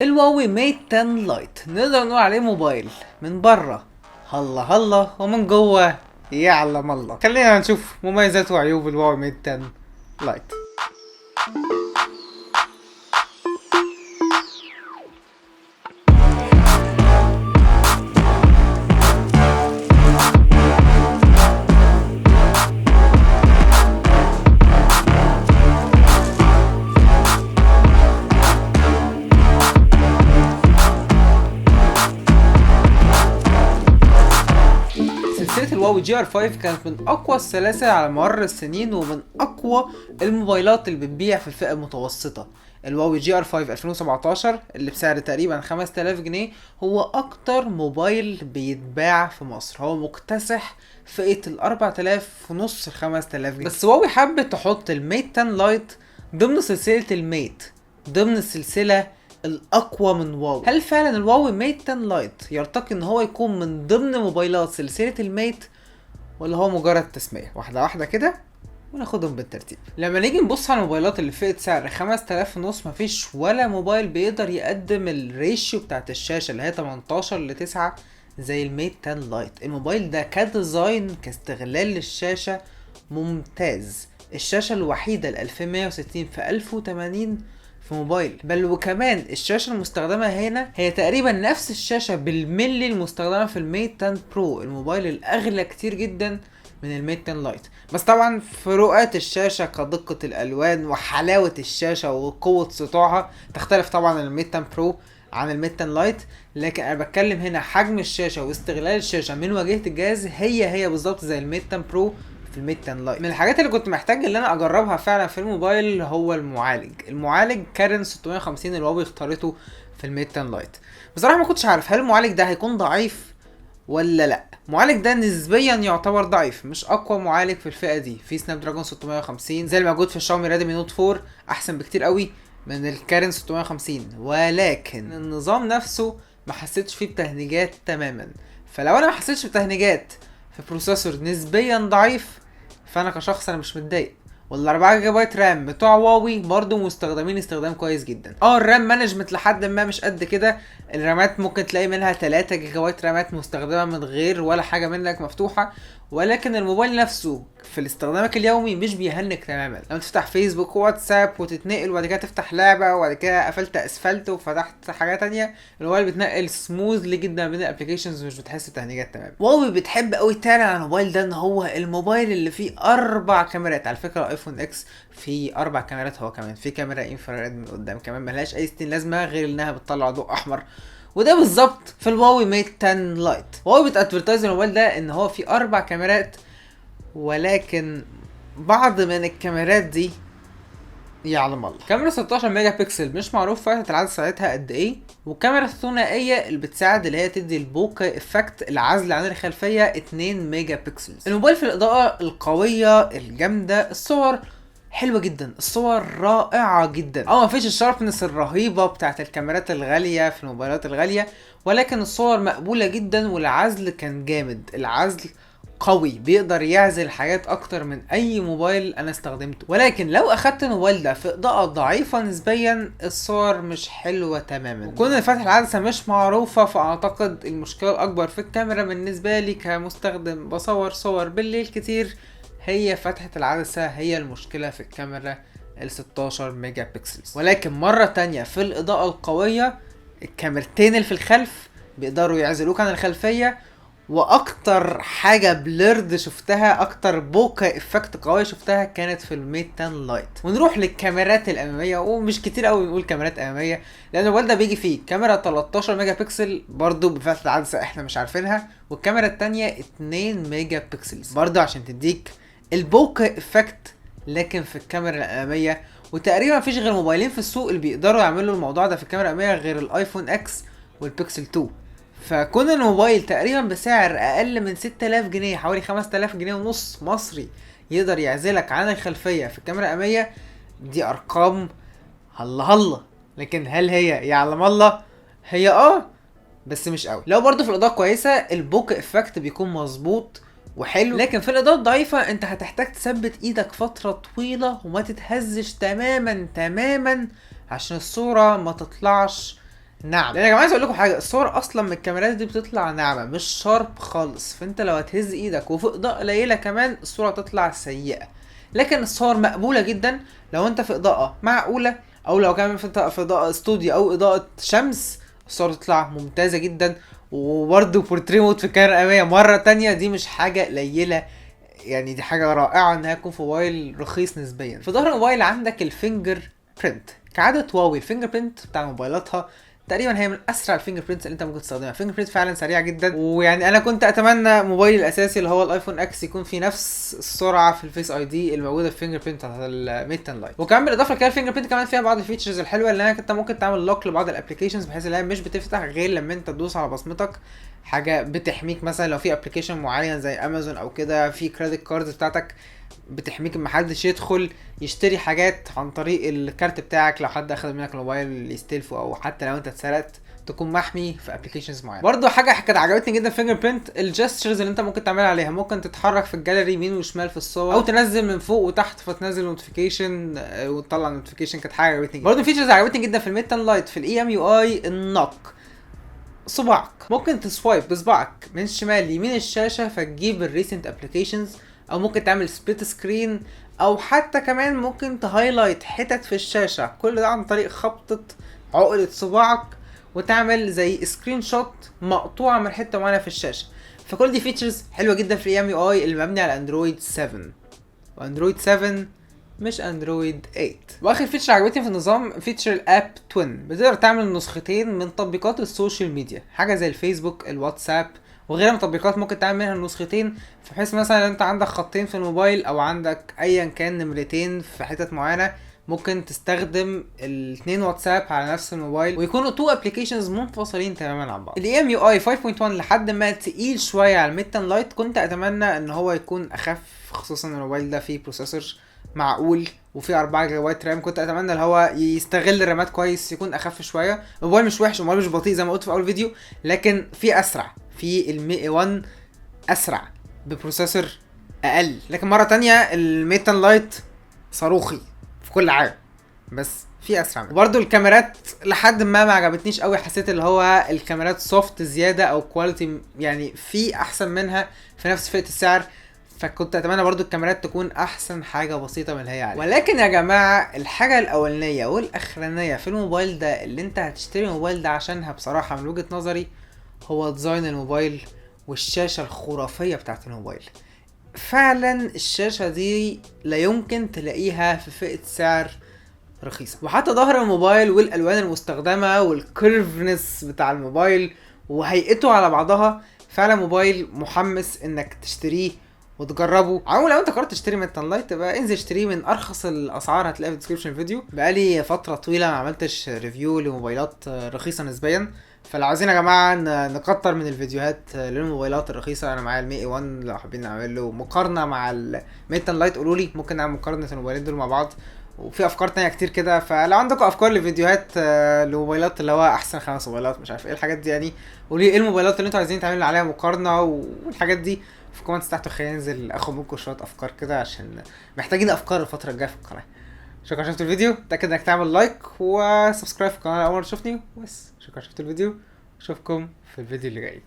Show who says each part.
Speaker 1: الهواوي ميت 10 لايت نقدر نقول عليه موبايل من بره هلا هلا ومن جوه يعلم الله. خلينا نشوف مميزات وعيوب الهواوي ميت 10 لايت. سلسلة الهواوي جي ار 5 كانت من أقوى السلاسل على مر السنين ومن أقوى الموبايلات اللي بتبيع في الفئة المتوسطة. الهواوي جي ار 5 2017 اللي بسعر تقريبا 5000 جنيه هو أكتر موبايل بيتباع في مصر، هو مكتسح فئة ال 4000 ونص ل 5000 جنيه. بس هواوي حبت تحط الميت 10 لايت ضمن سلسلة الميت، ضمن السلسلة الاقوى من واو. هل فعلا الواوي ميت 10 لايت يرتقي ان هو يكون من ضمن موبايلات سلسله الميت، ولا هو مجرد تسميه؟ واحده واحده كده وناخدهم بالترتيب. لما نيجي نبص على الموبايلات اللي فئه سعر 5000 ونص، مفيش ولا موبايل بيقدر يقدم الريشيو بتاعت الشاشه اللي هي 18 ل 9 زي الميت 10 لايت. الموبايل ده كديزاين كاستغلال للشاشه ممتاز. الشاشه الوحيده ال 2160 في 1080 في موبايل، بل وكمان الشاشة المستخدمة هنا هي تقريبا نفس الشاشة بالملي المستخدمة في الميت 10 برو، الموبايل الأغلى كتير جدا من الميت 10 لايت. بس طبعا فروقات الشاشة كدقة الألوان وحلاوة الشاشة وقوة سطوعها تختلف طبعا عن الميت 10 برو عن الميت 10 لايت، لكن انا بتكلم هنا حجم الشاشة واستغلال الشاشة من واجهة الجهاز هي بالظبط زي الميت 10 برو في الميت 10 لايت. من الحاجات اللي كنت محتاج ان انا اجربها فعلا في الموبايل هو المعالج كارن 650 اللي هو اختارته في الميت 10 لايت. بصراحه ما كنتش عارف هل المعالج ده هيكون ضعيف ولا لا. المعالج ده نسبيا يعتبر ضعيف، مش اقوى معالج في الفئه دي. في سناب دراجون 650 زي اللي موجود في الشاومي ريدمي نوت 4 احسن بكتير قوي من الكارن 650، ولكن النظام نفسه ما حسيتش فيه بتهنيجات تماما. فلو انا ما حسيتش بتهنيجات في بروسيسور نسبيا ضعيف، فانا كشخص انا مش متضايق. وال 4 جيجا بايت رام بتوع هواوي برضو مستخدمين استخدام كويس جدا. الرام مانجمنت لحد ما مش قد كده. الرامات ممكن تلاقي منها 3 جيجا بايت رامات مستخدمه من غير ولا حاجه منك مفتوحه، ولكن الموبايل نفسه في استخدامك اليومي مش بيهنك تماما. لما تفتح فيسبوك وواتساب وتتنقل وبعد كده تفتح لعبه وبعد كده قفلت اسفلت وفتحت حاجه تانية، الموبايل بيتنقل سموذلي جدا بين الابلكيشنز ومش بتحس بتهنيجات تماما. هواوي بتحب قوي تعلن عن الموبايل ده ان هو الموبايل اللي فيه 4 كاميرات. على فكره الايفون اكس فيه 4 كاميرات، هو كمان في كاميرا انفراريد من قدام كمان ملهاش اي ستين لازمه غير انها بتطلع ضوء احمر، وده بالظبط في الهواوي ميت 10 لايت. هواوي بتادفرتايز الموبايل ده ان هو فيه 4 كاميرات، ولكن بعض من الكاميرات دي يعلم الله. كاميرا 16 ميجا بكسل مش معروف فتحة العدسة ساعتها قد ايه، والكاميرا الثنائية اللي بتساعد اللي هي تدي البوكا افكت العزل عن الخلفية 2 ميجا بكسل. الموبايل في الاضاءة القوية الجامدة، الصور حلوة جدا، الصور رائعة جدا. مفيش الشاربنس الرهيبة بتاعت الكاميرات الغالية في الموبايلات الغالية، ولكن الصور مقبولة جدا والعزل كان جامد. العزل قوي بيقدر يعزل حاجات اكتر من اي موبايل انا استخدمته. ولكن لو اخدت الموبايل ده في اضاءة ضعيفة نسبيا الصور مش حلوة تماما. وكون ان فتح العدسة مش معروفة، فاعتقد المشكلة الاكبر في الكاميرا بالنسبة لي كمستخدم بصور صور بالليل كتير هي فتحة العدسة، هي المشكلة في الكاميرا ال 16 ميجا بكسلز. ولكن مرة تانية في الاضاءة القوية الكاميرتين اللي في الخلف بيقدروا يعزلوك عن الخلفية. واكتر حاجة بليرد شفتها، اكتر بوكا افكت قوية شفتها كانت في الميت 10 لايت. ونروح للكاميرات الامامية، ومش كتير قوي نقول كاميرات امامية لان الموبايل ده بيجي فيه كاميرا 13 ميجا بكسل برضو بفتحة العدسة احنا مش عارفينها، والكاميرا التانية 2 ميجا بكسلز برضو عشان تديك البوكا افكت. لكن في الكاميرا الامامية وتقريبا مفيش غير موبايلين في السوق اللي بيقدروا يعملوا الموضوع ده في الكاميرا الامامية غير الايفون اكس والبيكسل 2. فكون الموبايل تقريبا بسعر اقل من 6000 جنيه حوالي 5000 جنيه ونص مصري يقدر يعزلك عن الخلفية في الكاميرا الامامية، دي ارقام هلا هلا. لكن هل هي يعلم الله؟ هي بس مش قوي. لو برضو في الاضاءة كويسة البوك افكت بيكون مظبوط وحلو، لكن في الاضاءة الضعيفة انت هتحتاج تثبت ايدك فترة طويلة وما تتهزش تماما عشان الصورة ما تطلعش نعم، لان يا جماعه عايز اقول لكم حاجه، الصور اصلا من الكاميرات دي بتطلع ناعمه مش شارب خالص، فانت لو هتهز ايدك وفي اضاءه قليله كمان الصوره هتطلع سيئه. لكن الصور مقبوله جدا لو انت في اضاءه معقوله، او لو كمان في اضاءه استوديو او اضاءه شمس، الصور تطلع ممتازه جدا. وبرده بورتريه مود في الكاميرا الاماميه مره تانية، دي مش حاجه قليله، يعني دي حاجه رائعه انها تكون في موبايل رخيص نسبيا. في ظهر الموبايل عندك الفينجر برنت. كعاده هواوي الفينجر برنت بتاع موبايلاتها تقريبا هي من اسرع الفينجر برينتس اللي انت ممكن تستخدمها. الفينجر برينت فعلا سريعه جدا، ويعني انا كنت اتمنى موبايلي الاساسي اللي هو الايفون اكس يكون فيه نفس السرعه في الفيس اي دي الموجوده في الفينجر برينت بتاعت الميت 10 لايت. وكمان بالاضافه لكده الفينجر برينت كمان فيها بعض الفيتشرز الحلوه، اللي انت ممكن تعمل لوك لبعض الابلكيشنز بحيث ان هي مش بتفتح غير لما انت تدوس على بصمتك. حاجه بتحميك مثلا لو في ابلكيشن معين زي امازون او كده، في كريدت كاردز بتاعتك بتحميك ان محدش يدخل يشتري حاجات عن طريق الكارت بتاعك لو حد اخذ منك الموبايل يستلفه، او حتى لو انت اتسرقت تكون محمي في ابلكيشنز معينه. برضه حاجه كانت عجبتني جدا فينجر برينت، الجستشرز اللي انت ممكن تعملها عليها. ممكن تتحرك في الجاليري يمين وشمال في الصور، او تنزل من فوق وتحت فتنزل نوتيفيكيشن وتطلع نوتيفيكيشن. كانت حاجه عجبتني جدا. برضه فيتشرز عجبتني جدا في الميت 10 لايت في الاي ام يو اي، النوك. صباعك ممكن تسوايب بصباعك من الشمال يمين الشاشه فتجيب الريسنت ابلكيشنز، او ممكن تعمل سبليت سكرين، او حتى كمان ممكن تهايلايت حتت في الشاشه. كل ده عن طريق خبطه عقله صباعك وتعمل زي سكرين شوت مقطوعه من حته معينه في الشاشه. فكل دي فيتشرز حلوه جدا في الاي ام يو اي اللي مبني على اندرويد 7 واندرويد 7 مش اندرويد 8. واخر فيتشر عجبتني في النظام فيتشر الاب توين. بتقدر تعمل نسختين من تطبيقات السوشيال ميديا، حاجه زي الفيسبوك الواتساب وغيرها من التطبيقات، ممكن تعمل منها نسختين. بحيث مثلا انت عندك خطين في الموبايل او عندك ايا كان نمرتين في حتت معينه، ممكن تستخدم الاثنين واتساب على نفس الموبايل ويكونوا تو ابلكيشنز منفصلين تماما عن بعض. الاي ام يو اي 5.1 لحد ما تقيل شويه على الميد 10 لايت، كنت اتمنى ان هو يكون اخف، خصوصا ان الموبايل ده فيه بروسيسور معقول وفي 4 جيجا بايت رام. كنت اتمنى ان هو يستغل الرامات كويس، يكون اخف شويه. الموبايل مش وحش، الموبايل مش بطيء زي ما قلت في اول فيديو، لكن في اسرع، في المي 1 اسرع ببروسيسور اقل. لكن مره تانية الميت 10 لايت صاروخي في كل حاجه، بس في اسرع. وبرده الكاميرات لحد ما عجبتنيش قوي، حسيت اللي هو الكاميرات سوفت زياده او كواليتي يعني في احسن منها في نفس فئه السعر. فكنت اتمنى برضو الكاميرات تكون احسن حاجه بسيطه من اللي هي عليها. ولكن يا جماعه الحاجه الاولانيه والاخرانيه في الموبايل ده اللي انت هتشتري الموبايل ده عشانها بصراحه من وجهه نظري، هو ديزاين الموبايل والشاشه الخرافيه بتاعت الموبايل. فعلا الشاشه دي لا يمكن تلاقيها في فئه سعر رخيصه. وحتى ظهر الموبايل والالوان المستخدمه والكيرفنس بتاع الموبايل وهيئته على بعضها، فعلا موبايل محمس انك تشتريه وتجربه. عموما لو انت قررت تشتري من لايت تبقى انزل اشتريه من ارخص الاسعار، هتلاقيها في الديسكربشن الفيديو. بقالي فتره طويله ما عملتش ريفيو لموبايلات رخيصه نسبيا، فلو عايزين يا جماعه نكتر من الفيديوهات للموبايلات الرخيصه، انا معايا المي 1 لو حابين نعمل له مقارنه مع الميت لايت قولوا لي، ممكن نعمل مقارنه الموبايلين دول مع بعض. وفي افكار تانية كتير كده، فلو عندكم افكار لفيديوهات لموبايلات اللي هو احسن 5 موبايلات مش عارف ايه الحاجات دي، يعني قولوا لي ايه الموبايلات اللي انتوا عايزين تعملوا عليها مقارنه والحاجات دي في الكومنتس تحت. خلينا ننزل اخد منكم شويه افكار كده عشان محتاجين افكار الفتره الجايه في القناه. شكرا شفت الفيديو، اتاكد انك تعمل لايك وسبسكرايب في القناه اول مره تشوفني. بس شكرا شفت الفيديو، اشوفكم في الفيديو اللي جاي.